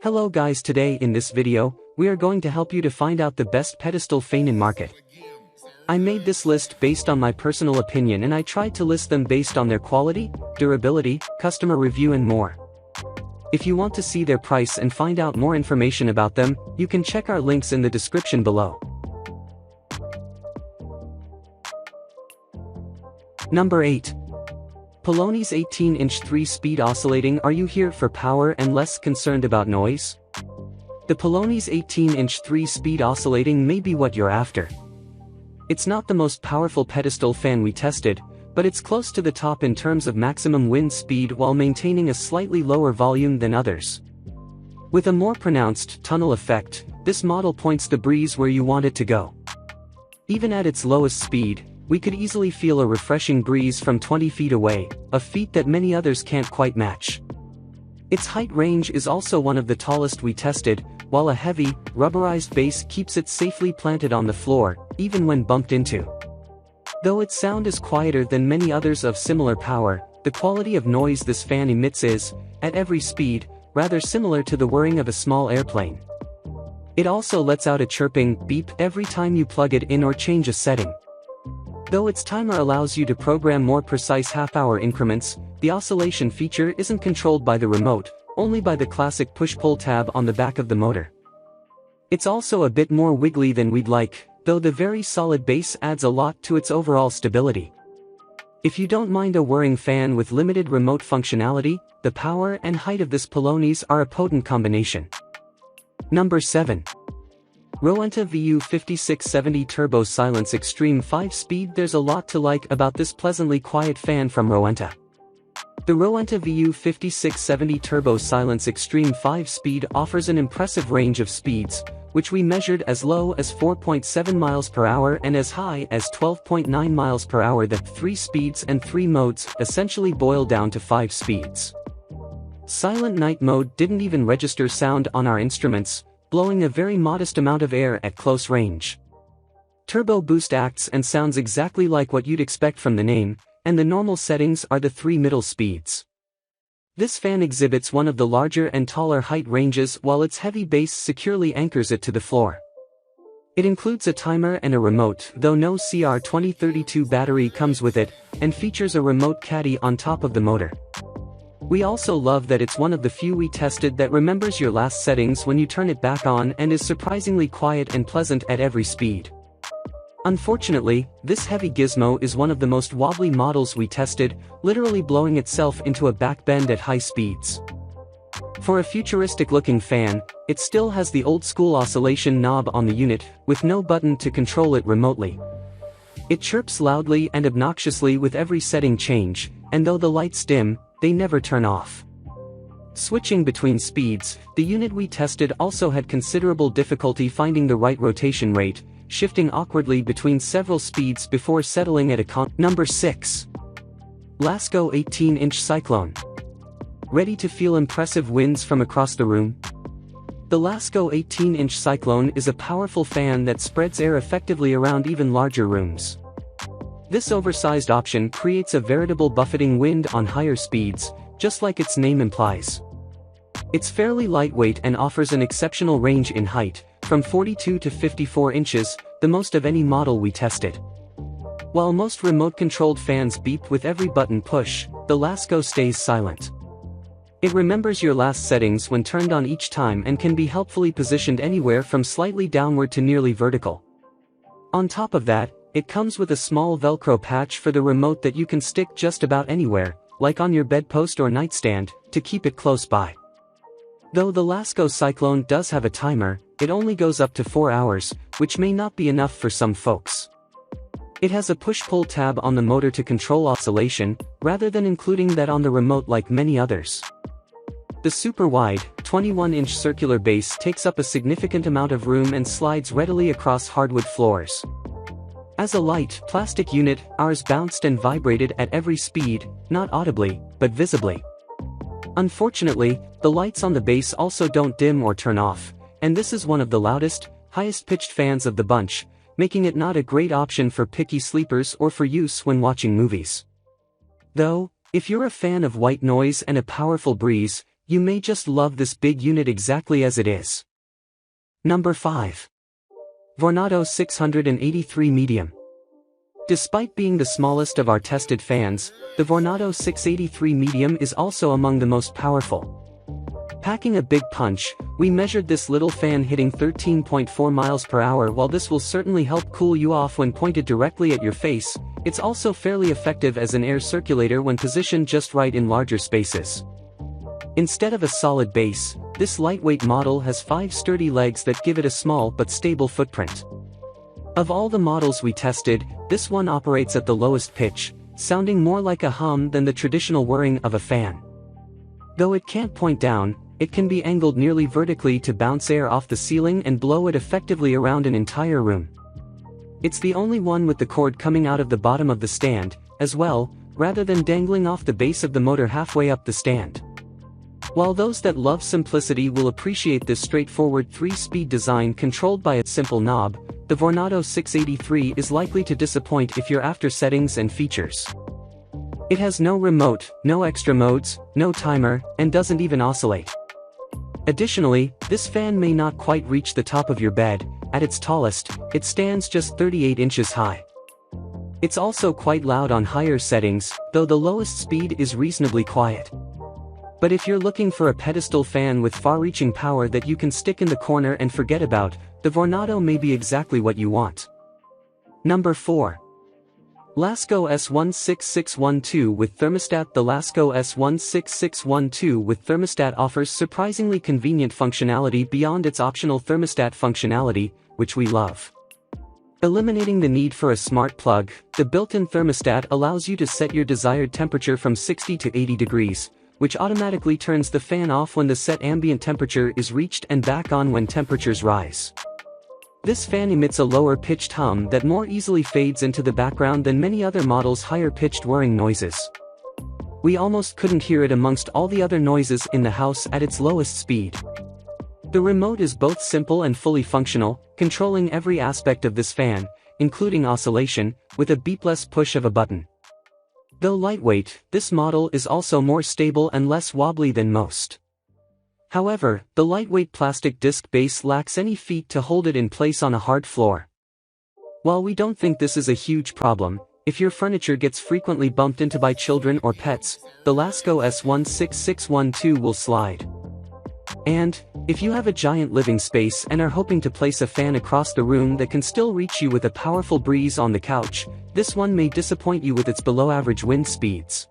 Hello guys, today in this video, we are going to help you to find out the best pedestal fan in market. I made this list based on my personal opinion and I tried to list them based on their quality, durability, customer review and more. If you want to see their price and find out more information about them, you can check our links in the description below. Number 8. Pelonis 18-inch 3-speed oscillating. Are you here for power and less concerned about noise? The Pelonis 18-inch 3-speed oscillating may be what you're after. It's not the most powerful pedestal fan we tested, but it's close to the top in terms of maximum wind speed while maintaining a slightly lower volume than others. With a more pronounced tunnel effect, this model points the breeze where you want it to go. Even at its lowest speed, we could easily feel a refreshing breeze from 20 feet away, a feat that many others can't quite match. Its height range is also one of the tallest we tested, while a heavy, rubberized base keeps it safely planted on the floor, even when bumped into. Though its sound is quieter than many others of similar power, the quality of noise this fan emits is, at every speed, rather similar to the whirring of a small airplane. It also lets out a chirping beep every time you plug it in or change a setting. Though its timer allows you to program more precise half-hour increments, the oscillation feature isn't controlled by the remote, only by the classic push-pull tab on the back of the motor. It's also a bit more wiggly than we'd like, though the very solid base adds a lot to its overall stability. If you don't mind a whirring fan with limited remote functionality, the power and height of this Pelonis are a potent combination. Number 7. Rowenta VU5670 Turbo Silence Extreme 5-Speed. There's a lot to like about this pleasantly quiet fan from Rowenta. The Rowenta VU5670 Turbo Silence Extreme 5-Speed offers an impressive range of speeds, which we measured as low as 4.7 miles per hour and as high as 12.9 miles per hour. The 3 speeds and 3 modes essentially boil down to 5 speeds. Silent Night mode didn't even register sound on our instruments, blowing a very modest amount of air at close range. Turbo Boost acts and sounds exactly like what you'd expect from the name, and the normal settings are the 3 middle speeds. This fan exhibits one of the larger and taller height ranges while its heavy base securely anchors it to the floor. It includes a timer and a remote, though no CR2032 battery comes with it, and features a remote caddy on top of the motor. We also love that it's one of the few we tested that remembers your last settings when you turn it back on and is surprisingly quiet and pleasant at every speed. Unfortunately, this heavy gizmo is one of the most wobbly models we tested, literally blowing itself into a back bend at high speeds. For a futuristic-looking fan, it still has the old-school oscillation knob on the unit, with no button to control it remotely. It chirps loudly and obnoxiously with every setting change, and though the lights dim, they never turn off. Switching between speeds, the unit we tested also had considerable difficulty finding the right rotation rate, shifting awkwardly between several speeds before settling at a Number 6. Lasko 18-inch Cyclone. Ready to feel impressive winds from across the room? The Lasko 18-inch Cyclone is a powerful fan that spreads air effectively around even larger rooms. This oversized option creates a veritable buffeting wind on higher speeds, just like its name implies. It's fairly lightweight and offers an exceptional range in height, from 42 to 54 inches, the most of any model we tested. While most remote-controlled fans beep with every button push, the Lasko stays silent. It remembers your last settings when turned on each time and can be helpfully positioned anywhere from slightly downward to nearly vertical. On top of that, it comes with a small Velcro patch for the remote that you can stick just about anywhere, like on your bedpost or nightstand, to keep it close by. Though the Lasko Cyclone does have a timer, it only goes up to 4 hours, which may not be enough for some folks. It has a push-pull tab on the motor to control oscillation, rather than including that on the remote like many others. The super-wide, 21-inch circular base takes up a significant amount of room and slides readily across hardwood floors. As a light, plastic unit, ours bounced and vibrated at every speed, not audibly, but visibly. Unfortunately, the lights on the base also don't dim or turn off, and this is one of the loudest, highest-pitched fans of the bunch, making it not a great option for picky sleepers or for use when watching movies. Though, if you're a fan of white noise and a powerful breeze, You may just love this big unit exactly as it is. Number 5. Vornado 683 Medium. Despite being the smallest of our tested fans, the Vornado 683 Medium is also among the most powerful. Packing a big punch, we measured this little fan hitting 13.4 miles per hour. While this will certainly help cool you off when pointed directly at your face, it's also fairly effective as an air circulator when positioned just right in larger spaces. Instead of a solid base, this lightweight model has 5 sturdy legs that give it a small but stable footprint. Of all the models we tested, this one operates at the lowest pitch, sounding more like a hum than the traditional whirring of a fan. Though it can't point down, it can be angled nearly vertically to bounce air off the ceiling and blow it effectively around an entire room. It's the only one with the cord coming out of the bottom of the stand, as well, rather than dangling off the base of the motor halfway up the stand. While those that love simplicity will appreciate this straightforward 3-speed design controlled by its simple knob, the Vornado 683 is likely to disappoint if you're after settings and features. It has no remote, no extra modes, no timer, and doesn't even oscillate. Additionally, this fan may not quite reach the top of your bed. At its tallest, it stands just 38 inches high. It's also quite loud on higher settings, though the lowest speed is reasonably quiet. But if you're looking for a pedestal fan with far-reaching power that you can stick in the corner and forget about, the Vornado may be exactly what you want. Number 4. Lasko S16612 with Thermostat. The Lasko S16612 with Thermostat offers surprisingly convenient functionality beyond its optional thermostat functionality, which we love. Eliminating the need for a smart plug, the built-in thermostat allows you to set your desired temperature from 60 to 80 degrees, which automatically turns the fan off when the set ambient temperature is reached and back on when temperatures rise. This fan emits a lower-pitched hum that more easily fades into the background than many other models' higher-pitched whirring noises. We almost couldn't hear it amongst all the other noises in the house at its lowest speed. The remote is both simple and fully functional, controlling every aspect of this fan, including oscillation, with a beepless push of a button. Though lightweight, this model is also more stable and less wobbly than most. However, the lightweight plastic disc base lacks any feet to hold it in place on a hard floor. While we don't think this is a huge problem, if your furniture gets frequently bumped into by children or pets, the Lasko S16612 will slide. And, if you have a giant living space and are hoping to place a fan across the room that can still reach you with a powerful breeze on the couch, this one may disappoint you with its below-average wind speeds.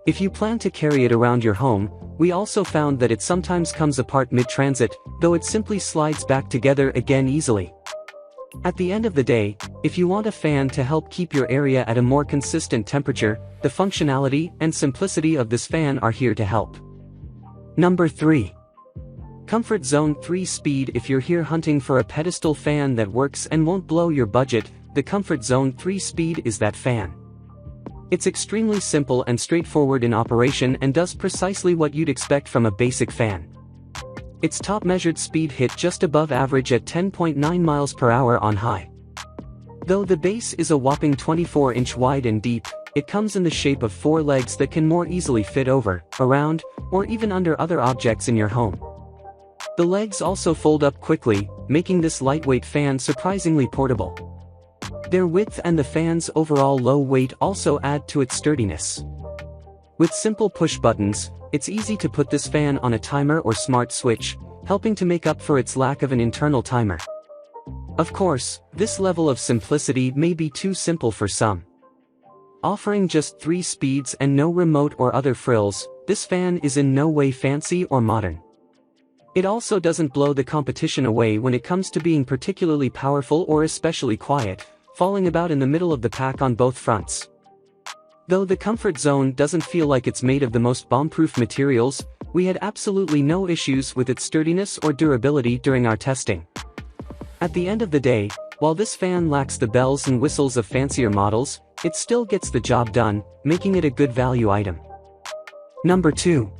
If you plan to carry it around your home, we also found that it sometimes comes apart mid-transit, though it simply slides back together again easily. At the end of the day, if you want a fan to help keep your area at a more consistent temperature, the functionality and simplicity of this fan are here to help. Number 3. Comfort Zone 3-Speed. If you're here hunting for a pedestal fan that works and won't blow your budget, the Comfort Zone 3-Speed is that fan. It's extremely simple and straightforward in operation and does precisely what you'd expect from a basic fan. Its top measured speed hit just above average at 10.9 miles per hour on high. Though the base is a whopping 24-inch wide and deep, it comes in the shape of 4 legs that can more easily fit over, around, or even under other objects in your home. The legs also fold up quickly, making this lightweight fan surprisingly portable. Their width and the fan's overall low weight also add to its sturdiness. With simple push buttons, it's easy to put this fan on a timer or smart switch, helping to make up for its lack of an internal timer. Of course, this level of simplicity may be too simple for some. Offering just 3 speeds and no remote or other frills, this fan is in no way fancy or modern. It also doesn't blow the competition away when it comes to being particularly powerful or especially quiet, falling about in the middle of the pack on both fronts. Though the Comfort Zone doesn't feel like it's made of the most bomb-proof materials, we had absolutely no issues with its sturdiness or durability during our testing. At the end of the day, while this fan lacks the bells and whistles of fancier models, it still gets the job done, making it a good value item. Number 2.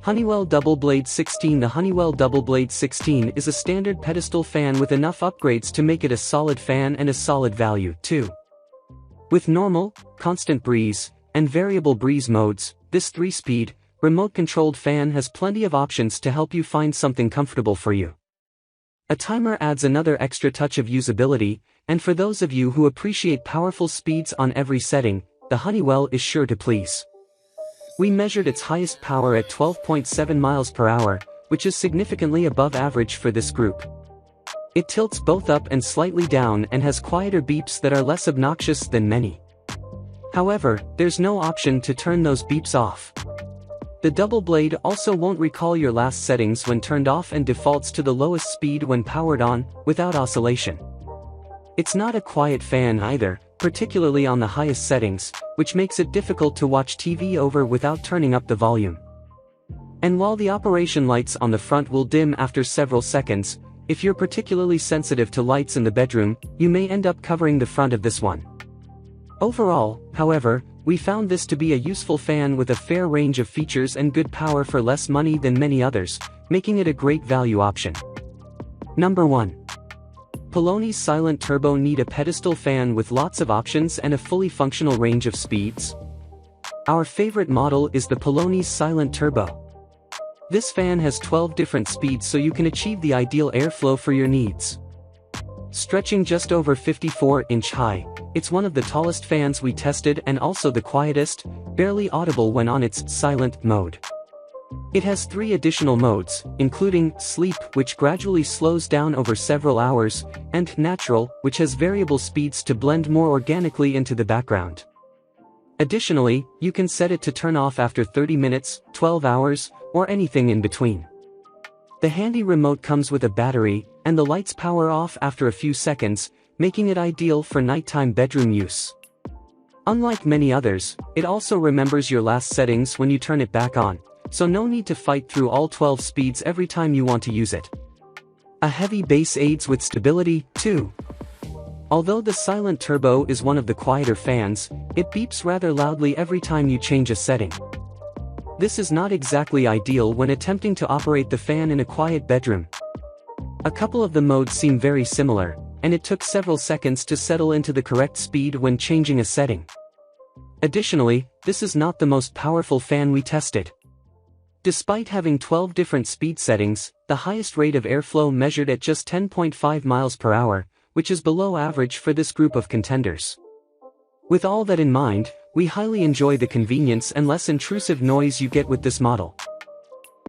Honeywell Double Blade 16. The Honeywell Double Blade 16 is a standard pedestal fan with enough upgrades to make it a solid fan and a solid value, too. With normal, constant breeze, and variable breeze modes, this 3-speed, remote-controlled fan has plenty of options to help you find something comfortable for you. A timer adds another extra touch of usability, and for those of you who appreciate powerful speeds on every setting, the Honeywell is sure to please. We measured its highest power at 12.7 miles per hour, which is significantly above average for this group. It tilts both up and slightly down and has quieter beeps that are less obnoxious than many. However, there's no option to turn those beeps off. The double blade also won't recall your last settings when turned off and defaults to the lowest speed when powered on, without oscillation. It's not a quiet fan either, particularly on the highest settings, which makes it difficult to watch TV over without turning up the volume. And while the operation lights on the front will dim after several seconds, if you're particularly sensitive to lights in the bedroom, you may end up covering the front of this one. Overall, however, we found this to be a useful fan with a fair range of features and good power for less money than many others, making it a great value option. Number 1. Pelonis Silent Turbo. Need a pedestal fan with lots of options and a fully functional range of speeds? Our favorite model is the Pelonis Silent Turbo. This fan has 12 different speeds so you can achieve the ideal airflow for your needs. Stretching just over 54-inch high, it's one of the tallest fans we tested and also the quietest, barely audible when on its silent mode. It has 3 additional modes, including sleep, which gradually slows down over several hours, and natural, which has variable speeds to blend more organically into the background. Additionally, you can set it to turn off after 30 minutes, 12 hours, or anything in between. The handy remote comes with a battery, and the lights power off after a few seconds, making it ideal for nighttime bedroom use. Unlike many others, it also remembers your last settings when you turn it back on, so no need to fight through all 12 speeds every time you want to use it. A heavy bass aids with stability, too. Although the Silent Turbo is one of the quieter fans, it beeps rather loudly every time you change a setting. This is not exactly ideal when attempting to operate the fan in a quiet bedroom. A couple of the modes seem very similar, and it took several seconds to settle into the correct speed when changing a setting. Additionally, this is not the most powerful fan we tested. Despite having 12 different speed settings, the highest rate of airflow measured at just 10.5 miles per hour, which is below average for this group of contenders. With all that in mind, we highly enjoy the convenience and less intrusive noise you get with this model.